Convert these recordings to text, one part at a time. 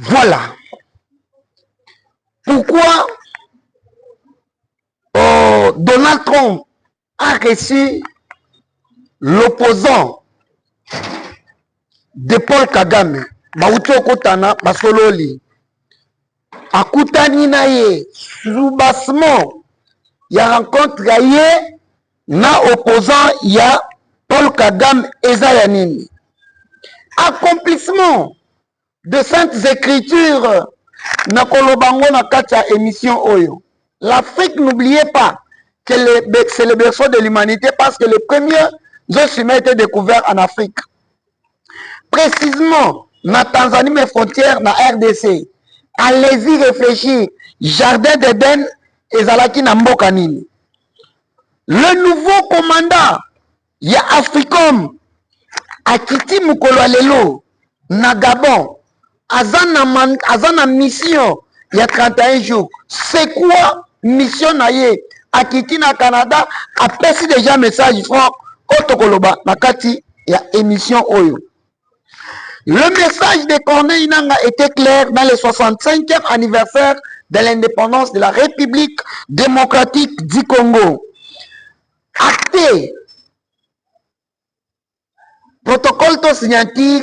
Voilà. Pourquoi Donald Trump a reçu l'opposant de Paul Kagame, Bauti Okotana, Basololi, Akutani Naye, soubassement, il y a rencontre Gaye, na opposant, il y a Paul Kagame et Zayanini. Accomplissement de saintes écritures, na Kolobango na katia émission Oyo. L'Afrique, n'oubliez pas que c'est le berceau de l'humanité parce que les premiers os humains étaient découverts en Afrique. Précisément, na Tanzanie, mes frontières, na RDC. Allez-y réfléchir. Jardin d'Éden et Zalaki na Mbokanini. Le nouveau commandant, il y a Africom, Akiti Mukolo Alelo, na Gabon, Azana mission, il y a 31 jours. C'est quoi mission naye? Akiti na Canada, après si déjà message franc, Otokoloba, Nakati, il y a émission Oyo. Le message de Corneille Nanga était clair dans le 65e anniversaire de l'indépendance de la République démocratique du Congo. Acté, protocole signature,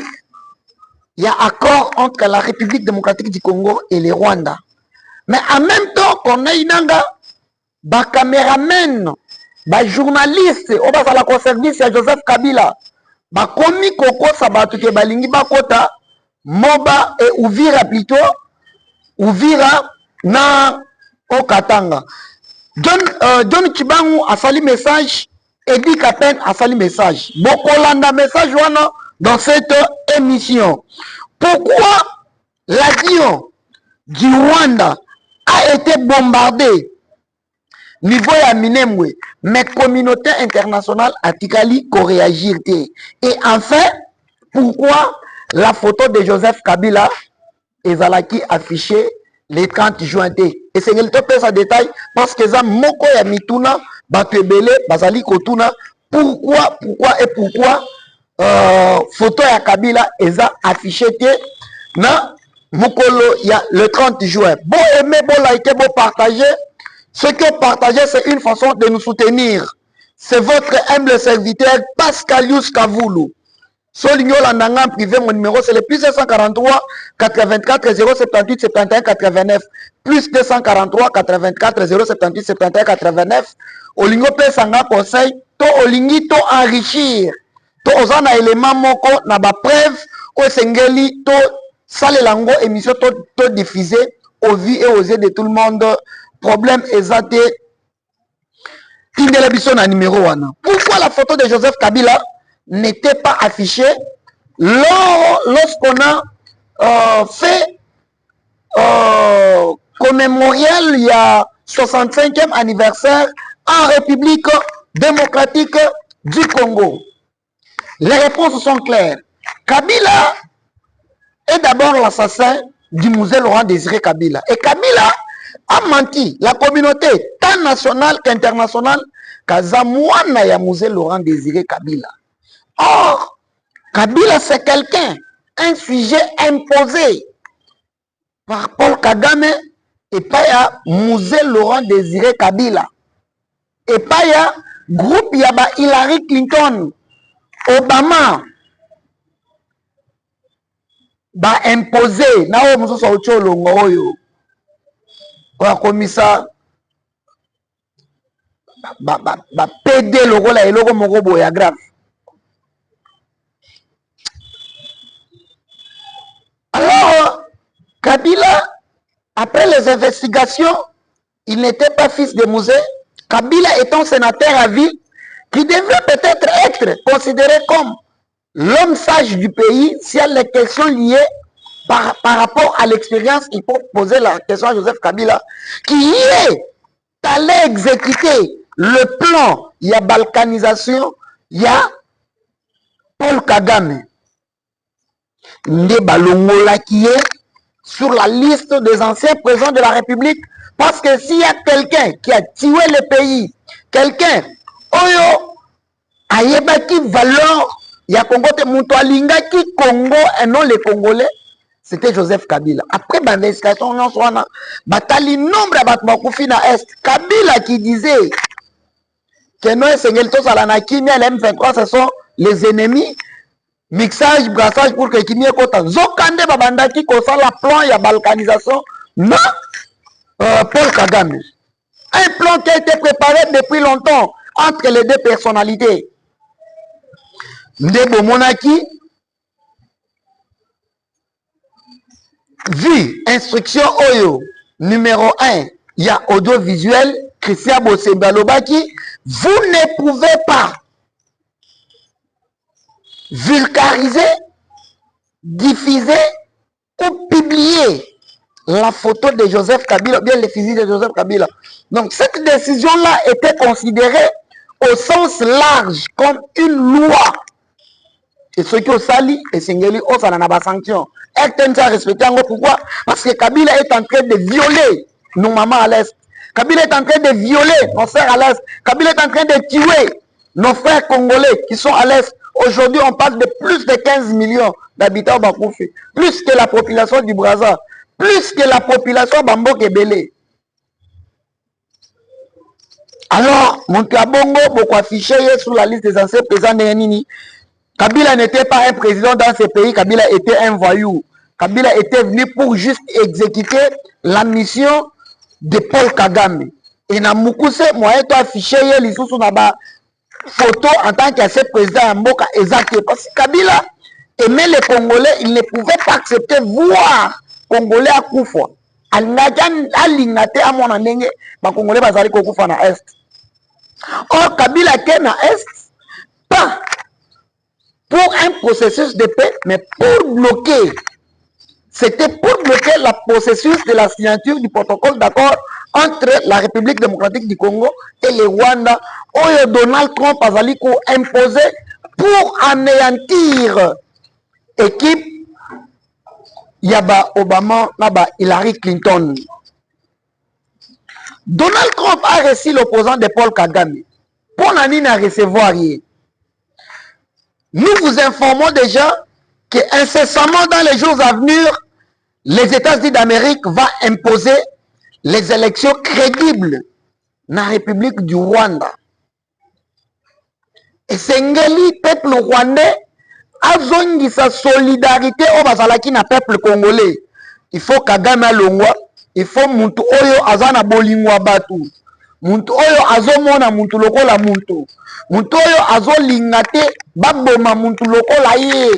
il y a accord entre la République démocratique du Congo et le Rwanda. Mais en même temps, Corneille Nanga, ba caméraman, ba journaliste, au bas à la service à Joseph Kabila, ba komi koko sabatu ke balingi bakota, Moba et Uvira plutôt, Uvira na Okatanga. John Kibangu a sali message, Eddie Kapen a sali message. Bokolanda message wana dans cette émission. Pourquoi l'avion du Rwanda a été bombardé niveau ya Minembwe, mais communauté internationale a tikali ko réagir. Et enfin, pourquoi la photo de Joseph Kabila est Zalaki affichée le 30 juin? Et c'est le top de détail parce que ça moko ya mituna batebele bazali kotuna pourquoi photo ya Kabila est affichée na mokolo ya le 30 juin. Bon aimer, bon liker, bon partager. Ce que partager, c'est une façon de nous soutenir. C'est votre humble serviteur Pascalius Kavoulou. Soligno Landanga privé, mon numéro c'est le plus 243 84 078 71 89 plus 243 84 078 71 89. Olingo Pesanga conseil, to olingi to enrichir. To ozana élément moko na ba preuve o sengeli to sale lango émission to diffuser aux vues et aux yeux de tout le monde. Problème exact. Numéro 1. Pourquoi la photo de Joseph Kabila n'était pas affichée lorsqu'on a fait commémorial il y a 65e anniversaire en République démocratique du Congo? Les réponses sont claires. Kabila est d'abord l'assassin du musée Laurent Désiré Kabila. Et Kabila a menti la communauté tant nationale qu'internationale Kazamouana ya musée Laurent Désiré Kabila. Or, Kabila c'est quelqu'un, un sujet imposé par Paul Kagame et pas ya musée Laurent Désiré Kabila. Et pas ya groupe yaba Hillary Clinton, Obama, ba imposé na o muso so cholongo oyo. Kwa komisa ba PD logo la eloko moko boya grave. Alors Kabila, après les investigations, il n'était pas fils de musée. Kabila étant sénateur à vie, qui devrait peut-être être considéré comme l'homme sage du pays, s'il y a les questions liées par rapport à l'expérience, il faut poser la question à Joseph Kabila, qui est allé exécuter le plan, il y a balkanisation, il y a Paul Kagame. Ndebalongola qui est sur la liste des anciens présidents de la République, parce que s'il y a quelqu'un qui a tué le pays, quelqu'un, oyo, ayeba qui valeur, il y a Congo, Mutualinga qui Congo et non les Congolais, c'était Joseph Kabila. Après l'investigation, on a batali nombre de na Est. Kabila qui disait que nous, les M23, ce sont les ennemis. Mixage, brassage pour que Kimi Kota. Zokande Babandaki, kosa la plan, il y a balkanisation. Non, Paul Kagame. Un plan qui a été préparé depuis longtemps entre les deux personnalités. Ndebo Monaki, vu instruction Oyo, numéro 1, il y a audiovisuel, Christian Bossembalobaki, vous ne pouvez pas vulgariser, diffuser ou publier la photo de Joseph Kabila, bien les physiques de Joseph Kabila. Donc cette décision-là était considérée au sens large comme une loi. Et ceux qui ont sali, et Sengeli, oh, ça n'a pas sanction. RTN a respecté pourquoi? Parce que Kabila est en train de violer nos mamans à l'Est. Kabila est en train de violer nos frères à l'Est. Kabila est en train de tuer nos frères congolais qui sont à l'Est. Aujourd'hui, on parle de plus de 15 millions d'habitants au Bakoufi. Plus que la population du Brazza. Plus que la population Bambo Kebele. Alors, mon Kabongo, beaucoup affiché sur la liste des anciens présidents de Nini. Kabila n'était pas un président dans ce pays, Kabila était un voyou. Kabila était venu pour juste exécuter la mission de Paul Kagame. Et na Moukouse, moi, j'ai affiché les sous na photo en tant qu'ancien président à Mboka exact. Parce que Kabila aimait les Congolais, il ne pouvait pas accepter voir Congolais à Koufa. Alingate à mon anenge, ma Congolais bazali Koufa na Est. Or, Kabila qui est na Est, pas pour un processus de paix, mais pour bloquer. C'était pour bloquer le processus de la signature du protocole d'accord entre la République démocratique du Congo et le Rwanda, où Donald Trump a imposé pour anéantir l'équipe Yaba Obama, Naba Hillary Clinton. Donald Trump a reçu l'opposant de Paul Kagame. Pour n'ani n'a recevoir rien. Nous vous informons déjà que incessamment dans les jours à venir, les États-Unis d'Amérique vont imposer les élections crédibles dans la République du Rwanda. Et Sengeli, peuple rwandais, a besoin de sa solidarité au Bazalaki na peuple congolais. Il faut Kagame Longwa, il faut Muntu Oyo Azana Bolingwa Batu. Muntu Oyo Azomona Muntu Lokola Muntu. Muntu Oyo Azolingate Baboma Muntu Lokola Ye.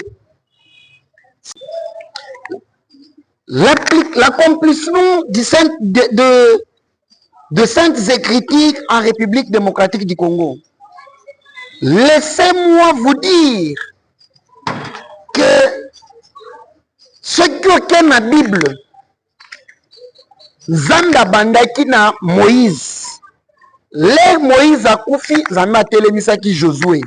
L'accomplissement de saintes écritures en République démocratique du Congo. Laissez-moi vous dire que ce qui est dans la Bible, Zanda Bandaki na Moïse, l'ère Moïse a koufi, Zanda Telemisaki Josué.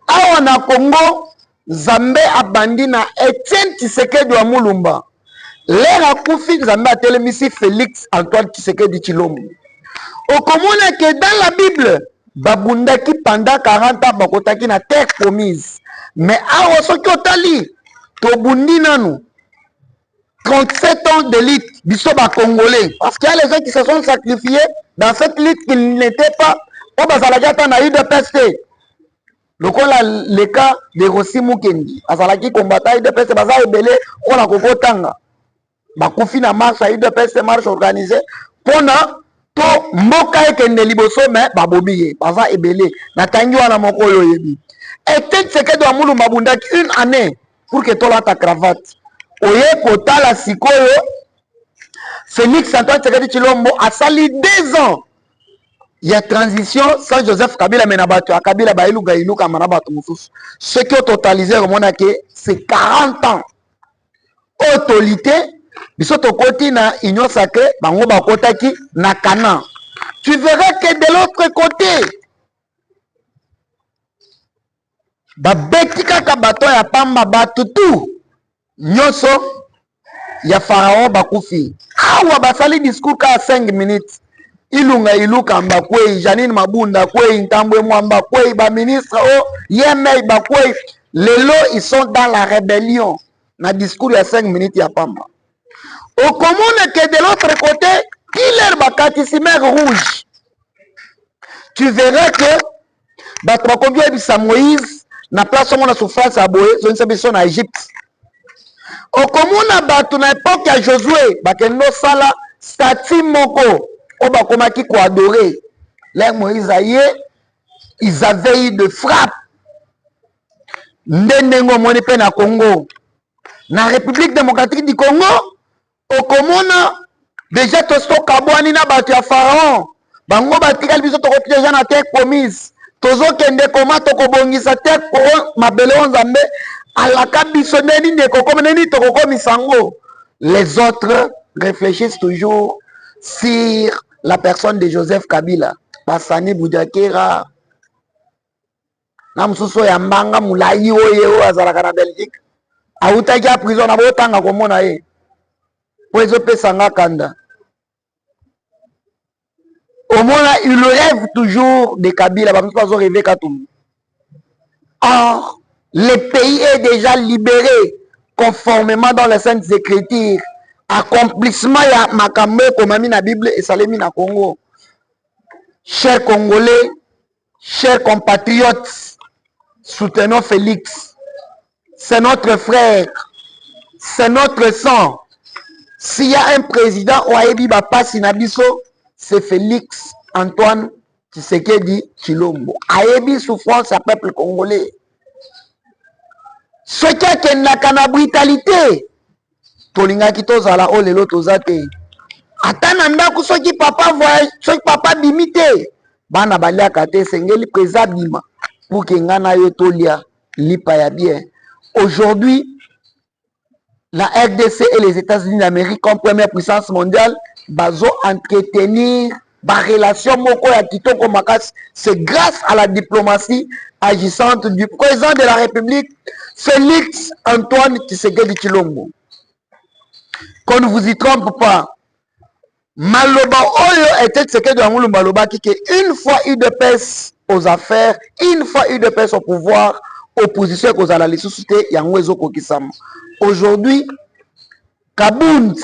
Awa na Congo, Zambé a bandi na Etienne Tshisekedi wa Mulumba. L'ère a koufi, Zambé a Telemisi Félix Antoine Tshisekedi Tshilombo. Au commun que dans la Bible, Babundaki pendant 40 ans, Bakotaki na terre promise. Mais awa soki otali, Tobundi nanu, 37 ans de lutte, bisoba congolais. Parce qu'il y a les gens qui se sont sacrifiés dans cette lutte qui n'étaient pas. Au Bazalagata na eu de peste. Le cas de Rossi Mukendi. Azalaki combattant de peste, Baza Ebele, on a Koko Tanga. Bakufi na marche, a eu de peste, marche organisée. Pona, to Moka et Kendeliboso, mais Babobiye, Baza Ebele, Natangi wana moko yoyebi. Et peut-être c'est que doit moulou Babundaki une année pour que tu aies ta cravate. Oye kota la sikoyo, Félix Antoine Tshisekedi Tshilombo a sali 2 ans. Il y a transition sans Joseph Kabila Menabatu, à Kabila Bailou Gailou Kamarabatu Mousous. Ce qui ont totalisé, c'est 40 ans. Autorité, bisoto koti na Union Sacrée, bango bakotaki na Canaan. Tu verras que de l'autre côté, Babetika Kabato ya Pamba Batutu, Nyoso, ya Pharaon Bakufi. Awa basali discours ka 5 minutes. Ilunga Iluka Mbakwe, Janine Mabunda Kwe, Ntambwe Mwamba Kwe, ba ministre oh, Yemei Bakwe. Les lots, ils sont dans la rébellion. na discours il y a 5 minutes ya pamba. Au commun que de l'autre côté, killer bakati mer rouge. Tu verras que batrakobia bisa Moïse na place on a souffrance à boye, so nse biso na Égypte. Au commun na batu na époque ya Josué, bakendo sala statue moko o bakomaki ko adorer. Là Moïse aye, ils avaient eu de frappe. Ndendengo moni pe na Congo. Na République démocratique du Congo, au komona déjà tosto kabwani na batu ya Pharaon. Bango batikali biso tokoti déjà na terre promise. Tozo kende koma tokobongisa terre pour mabele nzambe alaka biso neni ndeko comme neni tokokomi sango. Les autres réfléchissent toujours sur la personne de Joseph Kabila. Basani Boudiakera. Na mususu ya mbanga mulai oyo azalaka na Belgique. Autaki a prison na botanga komona ye. Po ezopesa nga kanda. Au moins, il rêve toujours de Kabila. Or, le pays est déjà libéré conformément dans les Saintes Écritures. Accomplissement ya makambo komami na Bible et salemi na Congo. Chers Congolais, chers compatriotes, soutenons Félix. C'est notre frère. C'est notre sang. S'il y a un président ou Aebi Bapa Sinabiso, c'est Félix Antoine Tshisekedi Tshilombo. Aebi souffrance à peuple congolais. Ce qui est na brutalité. Tolinga kitozala o lelo tozate. Atana ndaku soki papa voyage, soki papa bimite. Bana balia kate sengeli preza bima pour que ngana yo tolia lipa ya bien. Aujourd'hui, la RDC et les États-Unis d'Amérique comme première puissance mondiale bazo entretenir ba relation moko ya kitoko makasi. C'est grâce à la diplomatie agissante du président de la République Félix Antoine Tshisekedi Tshilombo. Qu'on ne vous y trompe pas. Maloba Oyo était Tshisekedi Amulu Maloba qui une fois eu de pèse aux affaires, une fois eu de pèse au pouvoir, opposition aux analyses société Yangwezo Kokisama. Aujourd'hui, Kabound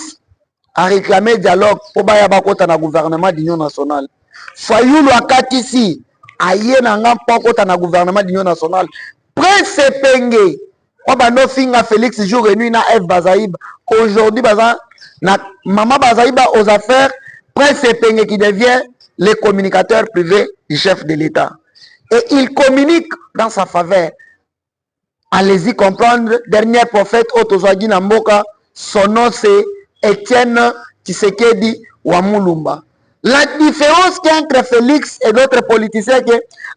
a réclamé dialogue pour baya bakota na gouvernement d'union nationale. Fayulu akatisi aye na ngampa kota na gouvernement d'union nationale. Prince Penge Obano Finga Félix jour et nuit na F Bazaïb. Aujourd'hui Baza na Maman Bazaïba aux affaires. Prince Penge qui devient le communicateur privé du chef de l'État. Et il communique dans sa faveur. Allez-y comprendre, dernier prophète Otozwagi Namboka, son nom c'est Etienne Tshisekedi Wamulumba. La différence qu'il y a entre Félix et d'autres politiciens, que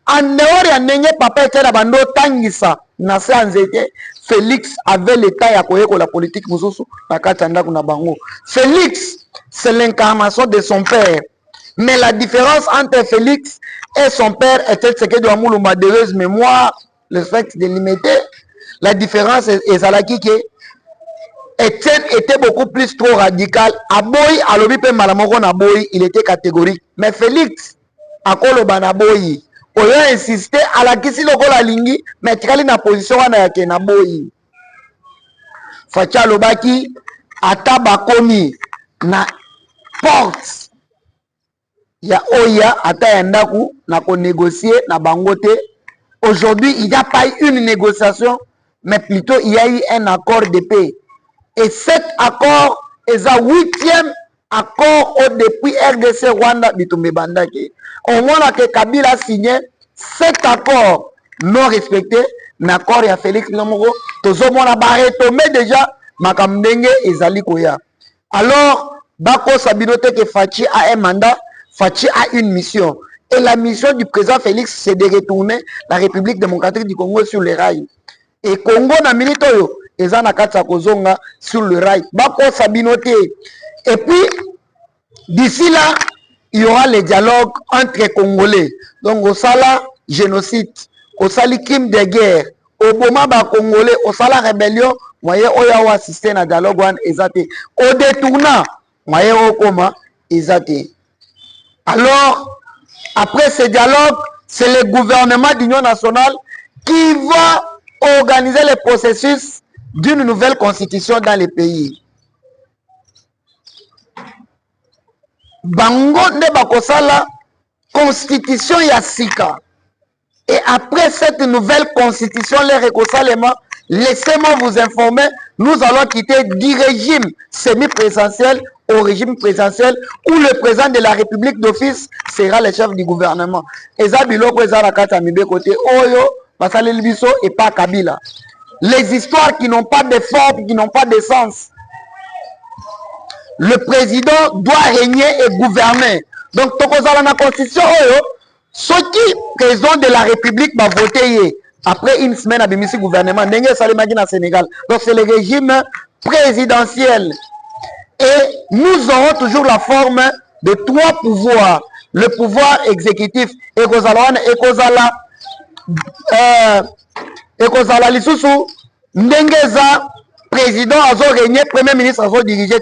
en dehors ya ndenge papa Etienne Abando Tangisa, nase anzete, Félix avait l'état ya koyeko la politique mususu na kati ndako na bango. Félix, c'est l'incarnation de son père. Mais la différence entre Félix et son père était Tshisekedi Wamulumba, d'heureuse mémoire, le fait de limiter. La différence est Zalaki que Etienne était beaucoup plus trop radical. Aboy, alobi pe malamoko na boy, il était catégorique. Mais Félix, akoloba na boy, oyo insisté à la kisi lokola lingi, mais tikali na position wana yake na boy. Facha lobaki ata bakomi na porte ya oya ata yandaku na ko négocier na bangote. Aujourd'hui, il n'y a pas eu une négociation, mais plutôt il y a eu un accord de paix. Et cet accord est le 8e accord depuis RDC Rwanda Bitumbe Bandaki. On voit que Kabila a signé 7 accords non respectés. L'accord ya Félix Lomoro, tozomona baretomé déjà makamdenge ezali koya. Alors, Bako Sabinote que Fachi a un mandat, Fachi a une mission. Et la mission du président Félix, c'est de retourner la République démocratique du Congo sur les rails. Et Congo na militoyo, ezana katsa kozonga sur le rail. Bako Sabinote. Et puis, d'ici là, il y aura les dialogues entre Congolais. Donc, au Sala, génocide. Au Sali, crime de guerre. Au Boma, ba Congolais. Au Sala, rébellion. Moyen Oya wa assisté na dialogue wan ezate. Au détournant, moyen Okoma ezate. Alors, après ce dialogue, c'est le gouvernement d'union nationale qui va organiser le processus d'une nouvelle constitution dans le pays. Bango ne bakosala constitution ya sika. Et après cette nouvelle constitution, les réconciliements, laissez-moi vous informer, nous allons quitter du régime semi-présidentiel au régime présidentiel où le président de la République d'office sera le chef du gouvernement. Et ça, biloko eza la kata mibe côté Oyo, Pasale Libiso et pas Kabila. Les histoires qui n'ont pas de forme, qui n'ont pas de sens. Le président doit régner et gouverner. Donc, tokozala na constitution Oyo, ceux qui président de la République va voter après une semaine à Bimisi gouvernement. Ndenge Salimagi na Sénégal. Donc, c'est le régime présidentiel. Et nous aurons toujours la forme de trois pouvoirs. Le pouvoir exécutif, Ekozala, Lisusu, Ndengeza, président azo régner, premier ministre azo diriger.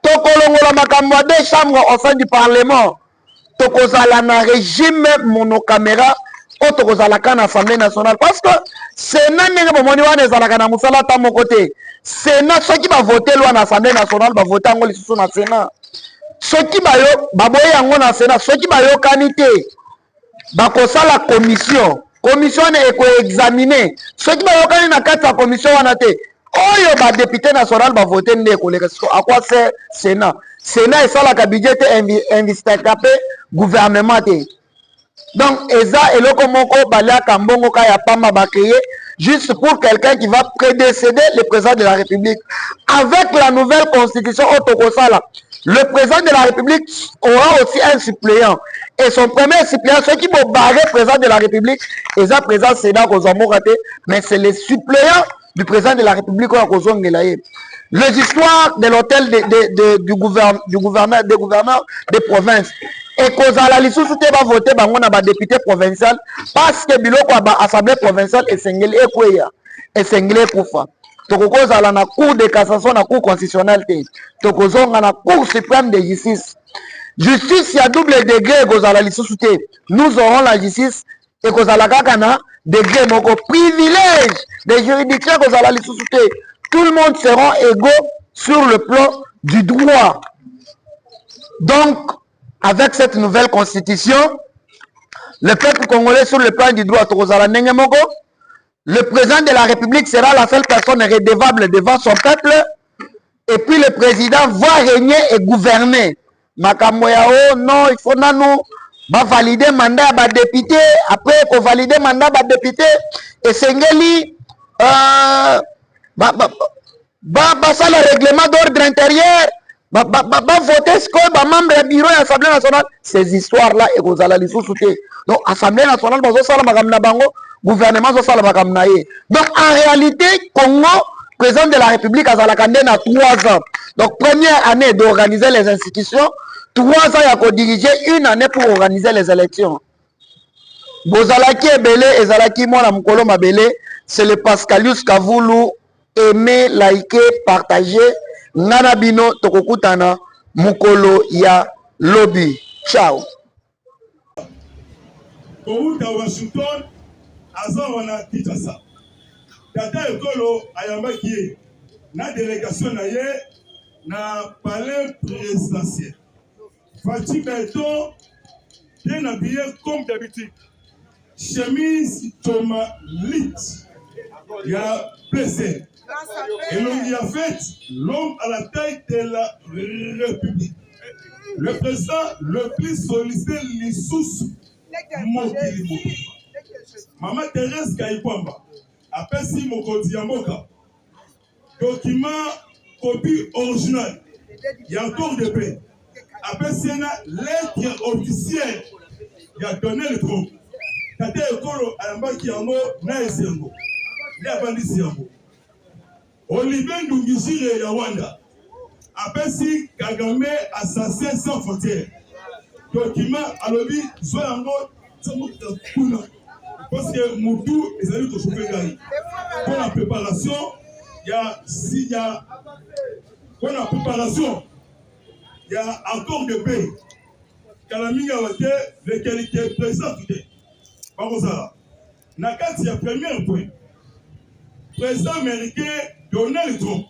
Tokolongola makamwa deux chambres au sein du Parlement. Tokozala na régime monocaméra, ou tokozala na Assemblée nationale. Parce que Sénat n'est pas mon ezalaka na musala ta mon côté. Sénat, ceux qui va voter loi na Assemblée nationale va voter en Lisusu na Sénat. Ceux qui va yo baboye yango na Sénat, ceux qui va yo kanité bakosala commission. Commission est examiner. Ceux qui va yo kanité na kati ya commission wana te. Oyo ba député national va voter ndé koleka. À quoi sert Sénat? Sénat est ça la budget investicapé gouvernement te. Donc eza eloko moko balia kambongo ka ya pamba ba créer juste pour quelqu'un qui va prédécéder le président de la République. Avec la nouvelle constitution Otokosala, le président de la République aura aussi un suppléant. Et son premier suppléant, ceux qui vont barrer le président de la République, et ça, président Sénat, mais c'est le suppléant du président de la République. Les histoires de l'hôtel du gouverneur des provinces. Et Kozala Lisusu va voter ba député provincial parce que biloko ba assemblée provinciale est sengeli ekweya et sengeli kufa. Tokozala na cour de cassation na cour constitutionnelle te. Tokozonga na cour suprême de justice. Justice ya double degré Kozala Lisusu te. Nous aurons la justice et Kozala kaka na degré moko privilège des juridictions Kozala Lisusu te. Tout le monde sera égaux sur le plan du droit. Donc avec cette nouvelle constitution, le peuple congolais sur le plan du droit, le président de la République sera la seule personne redevable devant son peuple, et puis le président va régner et gouverner. Makamoyao, non, il faut nous valider le mandat à député, après il faut valider le mandat à député, et Sengeli, ça le règlement d'ordre intérieur. Voter ce que membre du bureau de l'Assemblée nationale, ces histoires-là, et vous allez les sous-souter. Donc, l'Assemblée nationale, gouvernement, donc, en réalité, Congo, président de la République, a 3 ans. Donc, première année d'organiser les institutions, 3 ans, il a diriger une année pour organiser les élections. Bozalaki Ebele et Zalaki Mona Mukolo Mabele, c'est le Pascalius Kavoulou, aimer, liker, partager. Nana bino tokokutana mukolo ya lobby. Ciao. Kouta Washington aza wana Kinshasa. Tata ekolo ayambaki na délégation na ye na palais présidentiel. Fati Beto bien habillé comme d'habitude. Chemise Thomas Lit. Il y a plaisir. Et l'on y a fait l'homme à la taille de la République. Le président le plus sollicité, Lisusu Mokili. Maman Thérèse Kaïkwamba, après si Mokodi Yamoka, document, copie originale, il y a encore de paix. Après si il y a lettre officielle, il y a donné le tronc. Tate Ekolo Ayambaki Yango, na Esengo, na Abandisi Yango. Olivier Ndungizire ya Rwanda apesi Kagame assassin sans frontières. Document alobi zoyango kuna parce que Moutou ezali ko choper gari. Pour la préparation, il y a pour la préparation, il y a encore de paix. Kalami Yawate de qualité président fidèle. Bakozala. Na kati ya premier point. Président américain Donald Trump.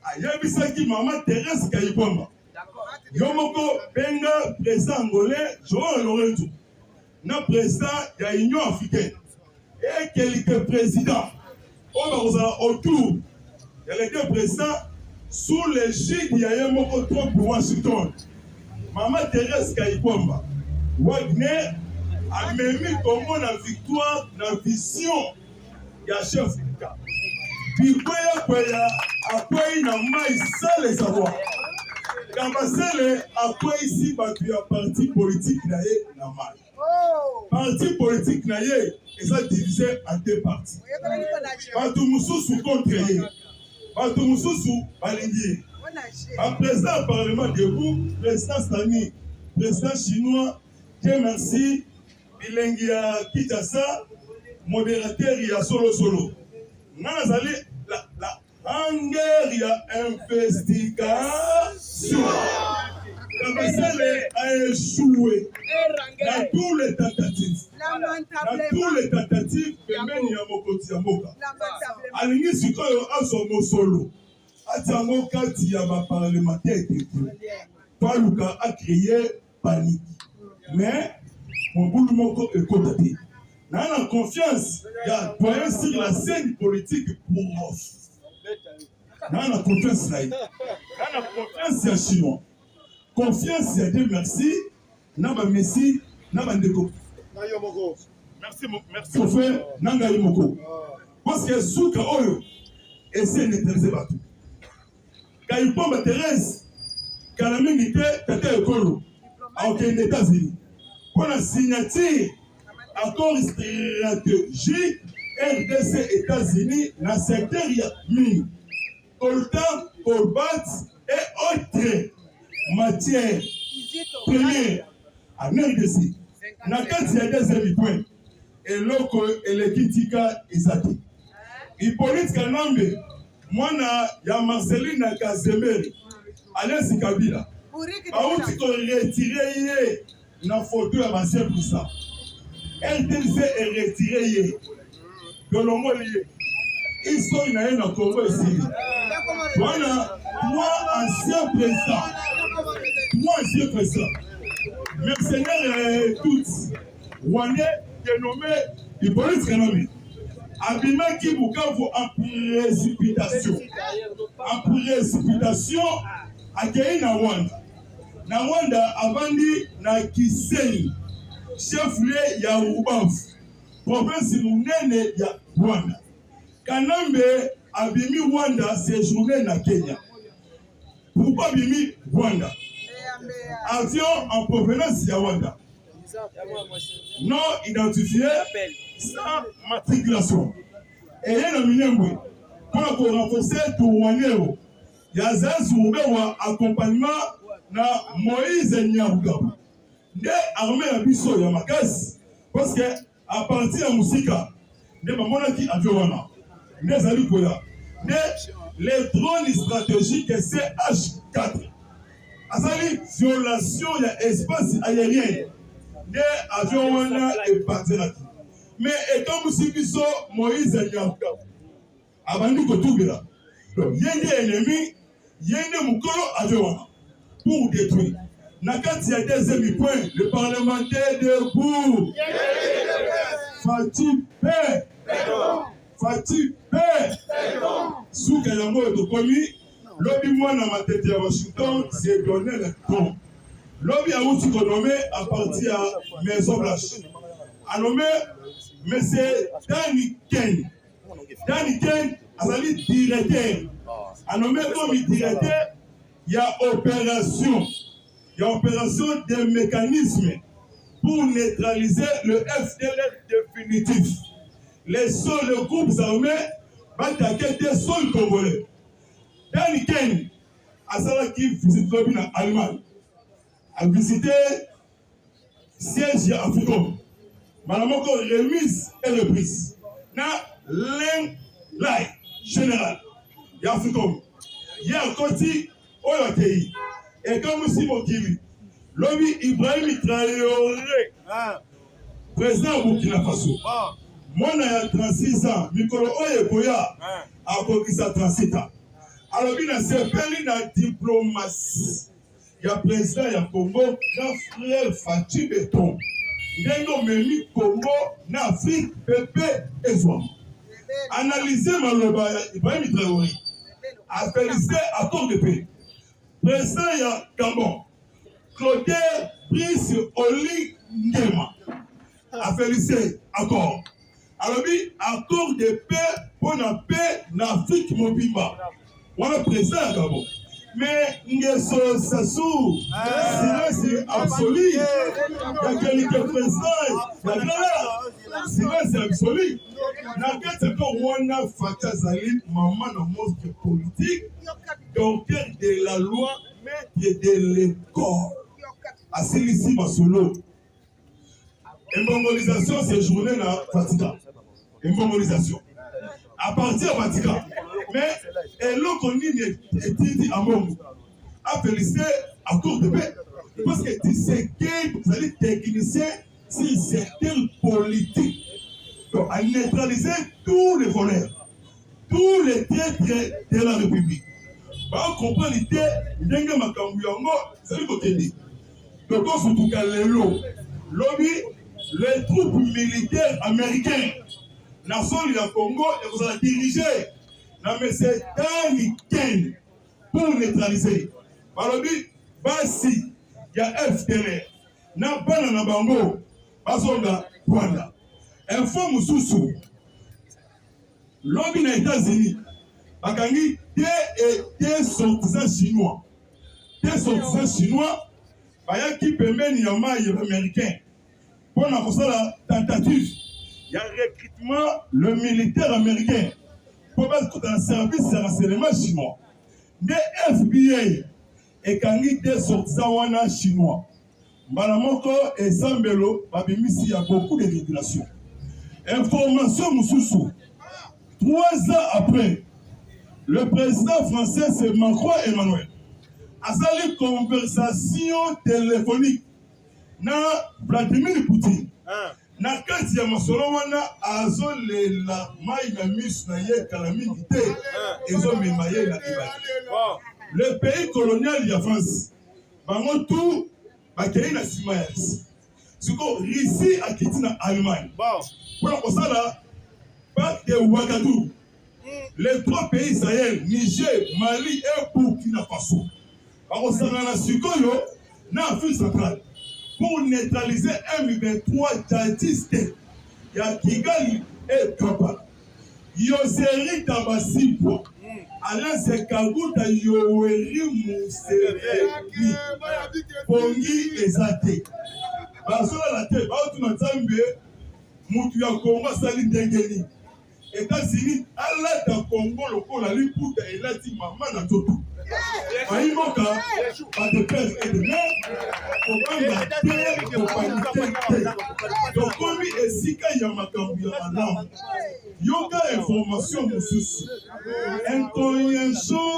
Ayebisaki Maman Thérèse Kayikwamba. Yomoko benga président angolais João Lourenço. Na président de l'Union africaine. Et quelques présidents. On va autour. Il y a les deux présidents sous l'égide de Yomoko Trump pour Washington. Maman Thérèse Kayikwamba. Wagner a même comme la victoire, la vision. Il y a chef d'État. Bikoya après na mai sale savoir. Kambasele après ici batu ya parti politique na ye na mai. Parti politique na ye est divisé en deux parties. Batu mususu contre ye. Batu mususu balingi. Un président du Parlement debout, président Stani, président chinois, Dieu merci, bilingue ya Kinshasa, modérateur ya solo. Nazali la guerre ya investigation. Kabasele a échoué dans tous les tentatives. Dans tous les tentatives, pembeni ya mokoti ya mboka. Alingi sikoyo asomo solo. Atiango kati ya ba parlementaire Paluka a créé panique. Mais mon boulot moko est condamné. Nous avons confiance sur la scène politique pour nous. Nous avons confiance là. Nous avons confiance à Chinois. Confiance à Dieu merci. Nous avons Messi, nous avons Ndeko. Merci, merci. Frère, Nanga Yomoko. Parce que Souka Oyo essaie de neutraliser partout. Quand il pompe Thérèse, quand la même était Tata Ekolo, aux États-Unis, pour la signature. Accord stratégique RDC États-Unis dans le secteur mine, coltan, colbat et autres matières premières en RDC. Dans le deuxième point, et l'autre et l'équitika Isati. Hippolyte Kanambe, moi ya Marceline Kazemeri, Alessi Kabila. Aouti ko retiré na photo ya Marcel Poussa. LDC est retiré de l'homolier. Ils sont dans le Congo ici. Voilà, moi, ancien président. Mercenaires tous. Rwandais dénommé Hippolyte Kanambe. Abima qui Bukavu en précipitation. En précipitation, accueilli na Rwanda. Na Rwanda, avandi na Kisenyi. Chef-lieu ya Rubavu, province munene ya Rwanda. Kanambe abimi Rwanda séjourné na Kenya. Pourquoi abimi Rwanda? Avion en provenance ya Rwanda. Non identifié, sans matriculation. Et il y a un minembwe pour renforcer tout Rwandais. Il y a un accompagnement na Moïse Nyarugabo. De armée à biso ya makasi parce que à partir de musika de mamonaki aviona des ali koya de les drones stratégiques CH4 azali violation ya espace aérien de aviona et partenaki mais étant musibiso Moïse Nyamka abandi ko tubira yende ennemi yende mukolo aviona pour détruire. Nakati ya deuxième point, le parlementaire debout. Fatih paix. Fatih paix. Souka yango de komi, lobby moi na ma tête à Washington, c'est donné le ton. Lobby a aussi nommé à partir à Maison Blanche. A nommé M. Danny Ken. Danny Ken a sali directeur. A nommé comme directeur, il y a opération. Il y a opération de mécanismes pour neutraliser le FDLR définitif. Le groupe armé va attaquer des sols congolais. Danny Ken, à cela qui visite l'Allemagne, a visité siège africain. Madame encore remise et reprise. Na l'un général, il y a africain. Il y a un côté au pays. Et comme si mon Kimi, l'homme Ibrahim Traoré, président Burkina Faso, Moi, j'ai 36 ans. Mikolo Oyekoya a conquis 37 ans. Alors, il a s'appelé la diplomatie. Il y a président, il y a Congo, grand frère Fatih Beton. Nengo Memi Congo, n'Afrique, Pepe et Zouam. Analysez Maloba, Ibrahim Traoré. A félicité accord de paix. Président, il y a Gabon. Clotaire Brice Oli Ngema. A félicité accord. Alors, oui, accord de paix pour la paix en Afrique Mobimba. On a président à Gabon. Mais Ngeso Sassou, silence absolu. Il y a quelques présidents, silence absolu. La quête est qu'on a Fatah Zalim, maman dans mosque politique, docteur de la loi, maître de l'école. À Silissi Masolo. Une mobilisation, c'est journée dans Vatican. Une mobilisation. À partir de Vatican. Mais, et l'on connaît est dit à mon a félicité à court de paix. Parce que tu sais que vous allez technicien, c'est un secteur politique. Donc, à neutraliser tous les voleurs, tous les traîtres de la République. On comprend l'idée, l'idée Makambuyango, c'est le côté dit. Donc, on se trouve qu'à l'élo, lobby, les troupes militaires américaines, nation du Congo, et vous allez diriger. Non, mais c'est un week-end pour neutraliser. Alors, basi, il y a FDR. Na bana na bango, basonga Rwanda. Info mususu. Lobby na États-Unis. Bakangi des sortisans chinois. Des sortisans chinois. Baya qui permet yamaï américain. Pour la tentative, il y a recrutement le militaire américain. Pour mettre dans le service de renseignement chinois. Des FBI et Kangi des sortisans chinois. Malamoko et Zambelo, Babimisi, il y a beaucoup de régulations. Information Moussoussou. 3 ans après, le président français, c'est Macron Emmanuel. A sali conversation téléphonique na Vladimir Poutine. Na kati ya masolo wana azolela mai na misu na ye kala mingi te ezomema ye na ebale. Le pays colonial ya France bango tout bakei na nsima ya Russie. Siko Russie akiti na Allemagne. Mpona kosala pacte de Ouagadougou. Les 3 pays Sahel, Niger, Mali et Burkina Faso. Bakosala na sikoyo na Afrique centrale. Pour neutraliser M23 djihadiste, il y a Kigali et Kampala. Yoseri Tabasipwa, Alain Sekaguta Yoweri Museveni, Pongi Ezate. Basola la tête, Baotu Nzambe, Mutu ya Congo Sali Ndengeni. États-Unis, Allah da Congo, le Kola Liputa et Lati Maman na Toto. Maïmoka, pas de père et de mère, donc, comme il Sika Yamakambi Madame, Yoga information, incohésion,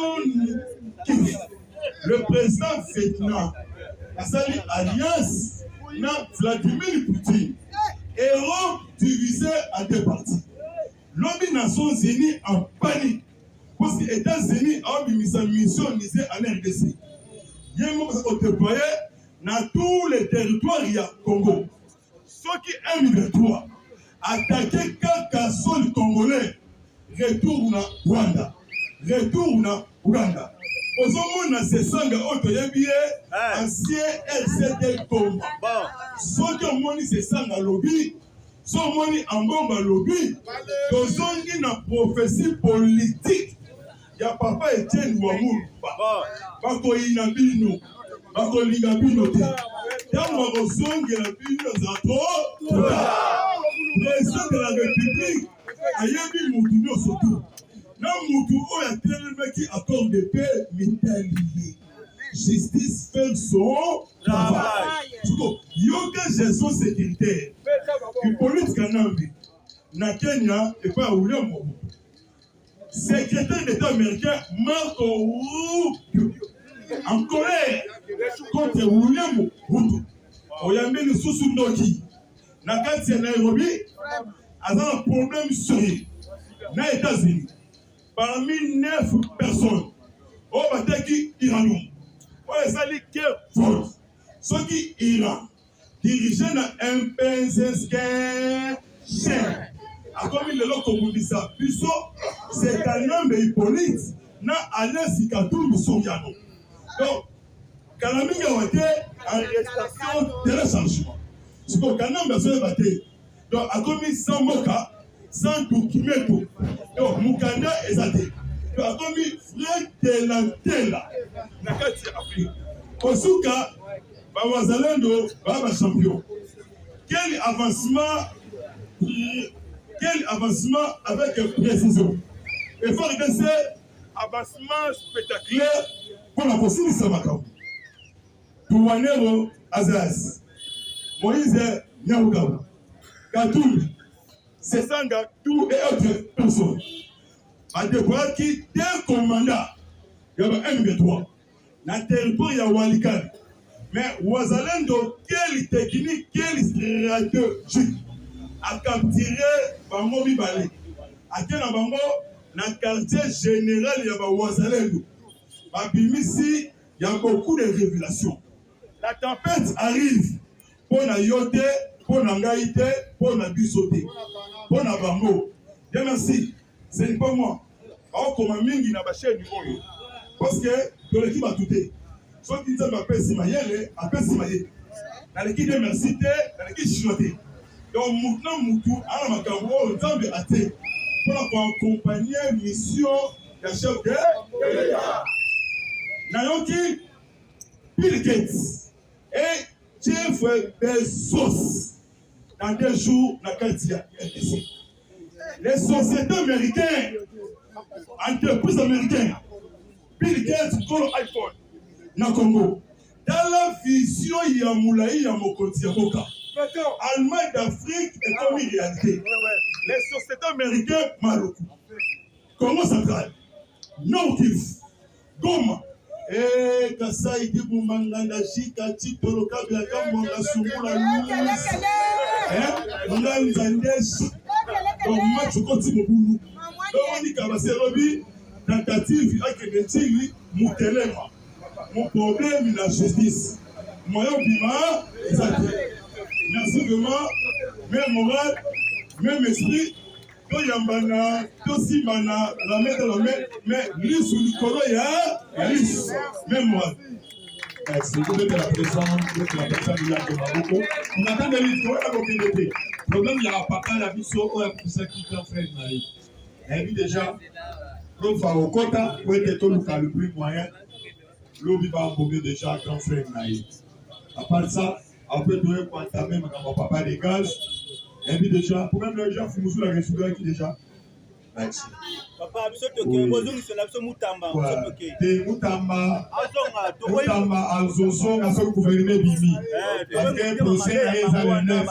le président Vietnam, Azali Alliance, Vladimir Poutine, héros divisé en 2 parties. L'ONU Nations Unies en panique. Parce que les États-Unis ont mis sa mission en RDC. Il y a un moment où déployé dans tous les territoires il y a Congo. Ceux qui aiment le droit, attaquer quelqu'un sol congolais, retourne à Rwanda, retourne à Ouganda. Aux hommes, c'est Sanga Otoyabiye, ancien RCD Congo. Ceux qui ont moni, c'est Sanga Lobby. Ceux qui ont moni en bombe lobby. Aux hommes qui ont prophétie politique. Il y a papa Etienne Ouamour. Bako Inabino. Bako Ligabino. Yamwa Rosong et la Bino Zato. Président de la République. Ayabi Moutouno surtout. Non, Moutou, il y a tellement qui accorde de paix, mais justice fait son travail. Il y a une gestion sécuritaire. Il police Kanambi. Na Kenya, et pas William Mobu. Secrétaire d'État américain Marco Rubio en colère contre William Ruto. Oyambi Nsusu Ndoki. Na kati ya Nairobi, un problème sérieux. Dans les États-Unis, parmi 9 personnes, au Bataki Iranum, on les a dit que vote. Ceux qui Iran, dirigé dans un PSSK, comme il est là, comme on dit ça, c'est un homme hypolite, n'a allé si Katoum Souriano. Donc, Kalami Gawate, en restation de la changement. C'est pour qu'un homme de battre. Donc, a commis sans moka, sans document. Donc, Mukanda est zate. Donc, a commis Fred de la Tela. Nakati Afrique. Kosuka, Bawazalendo, Baba champion. Quel avancement avec précision. Il faut regarder avancement spectaculaire pour la possibilité de Makao. Touanero Azaz, Moïse Nyaugaou, Katoum, Sesanga, tout et autres personnes. À découvrir qui, dès commandant, il y a un de trois. Dans le territoire, il y a Walikani. Mais Wazalendo, quelle technique, quelle stratégie a capturé Bango Bibale. A quel Bango, dans le quartier général, il y a Wazalendo. Babimisi, il y a beaucoup de révélations. La tempête arrive pour la yote, pour la ngaïté, pour la bisoté, pour la Bango. Bien merci. Ce n'est pas moi. Comme un mingi n'a pas cher du monde. Parce que dans l'équipe a tout été. Soit qui disent appelle Simayele, appelle Simayele. Dans l'équipe de merci, dans l'équipe chinoise. Donc, maintenant, Moutou, à la Macabo, le temps de hâter pour accompagner la mission de chef de l'État. Nayoki, Bill Gates et Jeff Bezos, dans 2 jours, dans le RDC. Les sociétés américaines, entreprises américaines, Bill Gates, pour l'iPhone, dans le Congo. Dans la vision, il y a Moulaï, il y a Mokonti, il y a Moka. Allemagne d'Afrique est comme une réalité. Les sociétés américaines, Maroc. Congo central, Nord-Kivu, Goma. Eh, Kasai di Bumanganda Shika Chitolo Kabiaka Mwanga Sumula Luis. Nganzandeshi. Donc, match contre Mobulu. Donc, on dit qu'Abaserobi, tentative, Akenetili, Moutelema. Mon problème, la justice. Moyen Bima, merci vraiment. Même moral, même esprit. To yambana, to simana, la main dans la main, mais l'is ou l'icolo ya, l'is, même moi. Merci, vous êtes la présence, vous êtes la personne de Maroko. On attend de l'île, comment la communauté. Le problème, il y a papa, la mission, on a pour ça qui est en frère Maï. Et puis déjà, l'on va au quota, où était tout le plus moyen, l'on va embaumer déjà grand frère Maï. À part ça, après, tu veux entamer quand papa dégage. Et puis déjà, pour même les gens, il faut la recevoir qui déjà. Merci. Papa, vous sur la Moutamba. Moutamba, Alzoson, à ce gouvernement Bimi. Parce que le procès n'a pas le 9.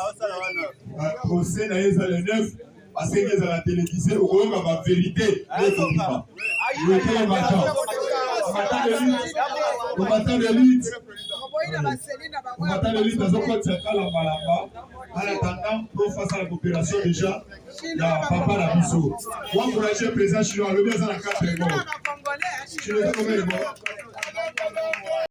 Le procès n'a pas le 9. Parce qu'il est à la télévision, on a la vérité. Le combattant de lutte. On attend de lutte dans un code central en Malamba. En attendant, pour face à la coopération déjà, il y a Papa Labisso. Pour encourager le président chinois, le bien dans la carte de mort. Je ne sais pas comment il est mort.